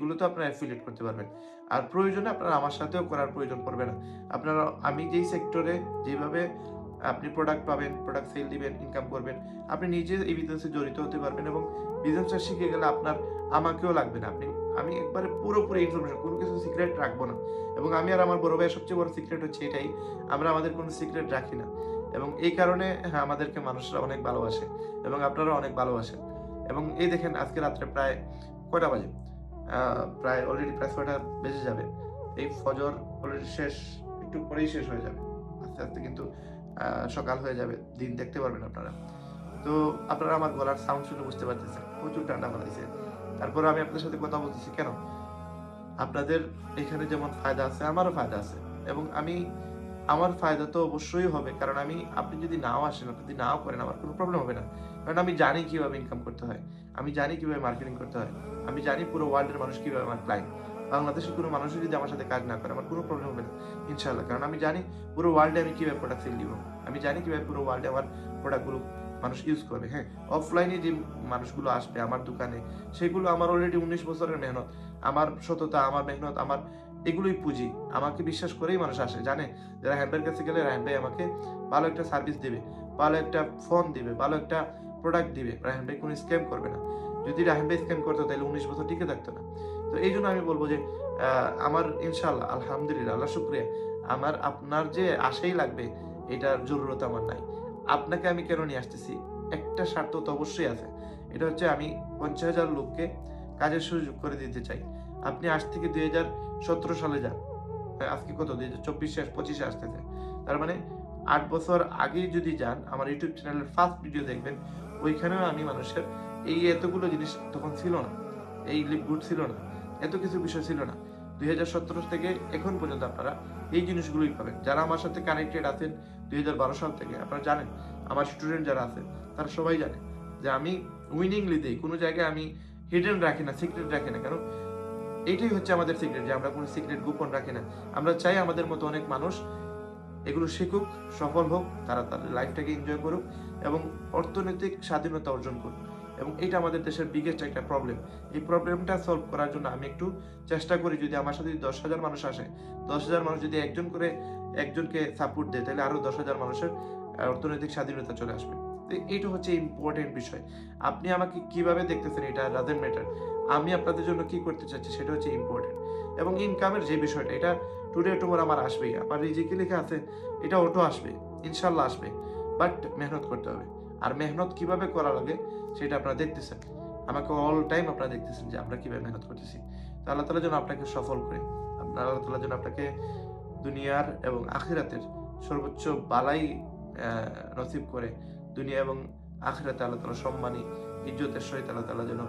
সেগুলোতে আপনারা অ্যাফিলিয়েট করতে পারবেন। আর প্রয়োজনে আপনারা আমার সাথেও করার প্রয়োজন পড়বে না। আপনারা আমি যেই সেক্টরে যেভাবে আপনি প্রোডাক্ট পাবেন, প্রোডাক্ট সেল দিবেন, ইনকাম করবেন, আপনি নিজে এই বিজনেসে জড়িত হতে পারবেন এবং বিজনেসটা শিখে গেলে আপনার আমাকেও লাগবে না। আমি একবারে পুরোপুরি ইনফরমেশন, কোনো কিছু সিক্রেট রাখবো না। এবং আমি আর আমার বড় ভাইয়ের সবচেয়ে বড় সিক্রেট হচ্ছে এটাই, আমরা আমাদের কোনো সিক্রেট রাখি না। এবং এই কারণে হ্যাঁ, আমাদেরকে মানুষরা অনেক ভালোবাসে এবং আপনারা অনেক ভালোবাসেন। এবং এই দেখেন আজকে রাত্রে প্রায় কয়টা বাজে? প্রায় অলরেডি প্রায় ৬টা বেজে যাবে। এই ফজর অলরেডি শেষ, একটু পরেই শেষ হয়ে যাবে। আস্তে, আস্তে কিন্তু সকাল হয়ে যাবে। দিন দেখতে পারবেন আপনারা। তো আপনারা আমার গলার সাউন্ড শুনে বুঝতে পারতেছেন। প্রচুর ঠান্ডা লাগাইছে। তারপরেও আমি আপনাদের সাথে কথা বলতেছি কেন? আপনাদের এখানে যেমন ফায়দা আছে, আমারও ফায়দা আছে। এবং আমার ফায়দা তো অবশ্যই হবে। কারণ আপনি যদি নাও আসেন, আপনি যদি নাও করেন, আমার কোনো প্রবলেম হবে না। কারণ আমি জানি কিভাবে ইনকাম করতে হয়। আমি জানি কিভাবে মার্কেটিং করতে হয়। আমি জানি পুরো ওয়ার্ল্ডের মানুষ কিভাবে আমার ক্লায়েন্ট। বাংলাদেশের কোনো মানুষও যদি আমার সাথে কাজ না করে, আমার কোনো প্রবলেম হবে না। ইনশাআল্লাহ। কারণ আমি জানি পুরো ওয়ার্ল্ডে আমি কিভাবে প্রোডাক্ট সেল দিব। আমি জানি কিভাবে পুরো ওয়ার্ল্ডে আমার প্রোডাক্টগুলো মানুষ ইউজ করবে। হ্যাঁ, অফলাইনে যে মানুষগুলো আসবে আমার দোকানে, সেগুলো আমার অলরেডি ১৯ বছরের মেহনত। আমার সততা, আমার মেহনত, আমার এগুলোই পুঁজি। আমাকে বিশ্বাস করেই মানুষ আসে। জানে যে রায়হান ভাইয়ের কাছে গেলে রায়হান ভাই আমাকে ভালো একটা সার্ভিস দিবে, ভালো একটা ফোন দিবে, ভালো একটা প্রোডাক্ট দিবে। রায়হান ভাই কোনো স্ক্যাম করবে না। যদি রায়হান ভাই স্ক্যাম করতো তাহলে ১৯ বছর টিকে থাকতো না। তো এইজন্য আমি বলব যে আমার ইনশাআল্লাহ, আলহামদুলিল্লাহ, আল্লাহ শুকরিয়া, আমার আপনার যে আশাই লাগবে এটার জরুরত আমার নাই। আপনাকে আমি কেন নিয়ে আসতেছি? একটা স্বার্থ তো অবশ্যই আছে। এটা হচ্ছে আমি ৫০,০০০ লোককে কাজের সুযোগ করে দিতে চাই। আপনি আজ থেকে ২০১৭ সালে যান। হ্যাঁ, আজকে কত? ২০২৪ শেষ, ২৫ আসতেছে। তার মানে ৮ বছর আগেই যদি যান, আমার ইউটিউব চ্যানেলের ফার্স্ট ভিডিও দেখবেন। ওইখানেও আমি মানুষের এই এতগুলো জিনিস তখন ছিল না। এই লিপ গুড ছিল না। এত কিছু বিষয় ছিল না। ২০১৭ থেকে এখন পর্যন্ত আপনারা এই জিনিসগুলোই পাবেন। যারা আমার সাথে কানেক্টেড আছেন ২০১২ সাল থেকে, আপনারা জানেন, আমার স্টুডেন্ট যারা আছে তারা সবাই জানে যে আমি উইনিংলি দেই। কোনো জায়গায় আমি হিডেন রাখি না, সিক্রেট রাখি না। কেন? এইটাই হচ্ছে আমাদের সিক্রেট, যে আমরা কোনো সিক্রেট গোপন রাখি না। আমরা চাই আমাদের মতো অনেক মানুষ এগুলো শিখুক, সফল হোক, তারা তাদের লাইফটাকে এনজয় করুক এবং অর্থনৈতিক স্বাধীনতা অর্জন করুক। এবং এটা আমাদের দেশের বিগেস্ট একটা প্রবলেম। এই প্রবলেমটা সলভ করার জন্য আমি একটু চেষ্টা করি, যদি আমার সাথে ১০,০০০ মানুষ আসে, ১০,০০০ মানুষ যদি একজন করে একজনকে সাপোর্ট দেয়, তাহলে আরো ১০,০০০ মানুষের অর্থনৈতিক স্বাধীনতা চলে আসবে। তো এইটা হচ্ছে ইম্পর্টেন্ট বিষয়। আপনি আমাকে কিভাবে দেখতেছেন এটা ডাজন্ট ম্যাটার। আমি আপনাদের জন্য কি করতে চাচ্ছি সেটা হচ্ছে ইম্পর্টেন্ট। এবং ইনকামের যে বিষয়টা, এটা টুডে টুমোর আমার আসবেই। আমার রিজিকে লেখা আছে, এটা অটো আসবে, ইনশাল্লাহ আসবে। বাট মেহনত করতে হবে। আর মেহনত কিভাবে করা লাগে সেটা আপনারা দেখতেছেন। আমাকে অল টাইম আপনারা দেখতেছেন যে আমরা কিভাবে মেহনত করতেছি। তো আল্লাহ তাআলা যেন আপনাকে সফল করে। আল্লাহ তাআলা যেন আপনাকে দুনিয়ার এবং আখিরাতের সর্বোচ্চ বালাই নসিব করে। দুনিয়া এবং আখিরাতে আল্লাহ তাআলা সম্মানী, ইজ্জতের সহিত আল্লাহ তাআলা যেন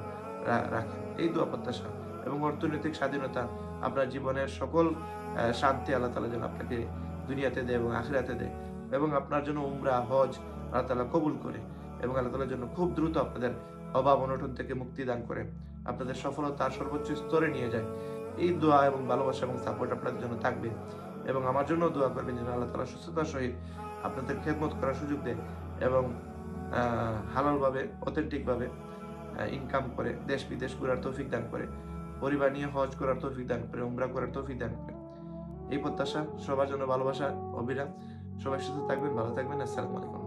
রাখেন। এই দোয়া প্রত্যাশা। এবং অর্থনৈতিক স্বাধীনতা, আপনার জীবনের সকল শান্তি আল্লাহ তাআলা যেন আপনাকে দুনিয়াতে দেয় এবং আখিরাতে দেয়। এবং আপনার জন্য উমরা, হজ আল্লাহ তাআলা কবুল করে। এবং আল্লাহ তাআলার জন্য খুব দ্রুত আপনাদের অভাব অনটন থেকে মুক্তি দান করে। আপনাদের সফলতার সর্বোচ্চ স্তরে নিয়ে যায়। এই দোয়া এবং ভালোবাসা এবং সাপোর্ট আপনাদের জন্য থাকবে। এবং আমার জন্য দোয়া করবেন যেন আল্লাহ তাআলা সুস্থতার সহিত আপনাদের খেদমত করার সুযোগ দেয় এবং হালালভাবে, অথেন্টিকভাবে ইনকাম করে দেশ বিদেশ ঘোরার তৌফিক দান করে, পরিবার নিয়ে হজ করার তৌফিক দান করে, উমরা করার তৌফিক দান করে। এই প্রত্যাশা, সবার জন্য ভালোবাসা অবিরাম। সবাই সুস্থ থাকবেন, ভালো থাকবেন। আসসালামু আলাইকুম।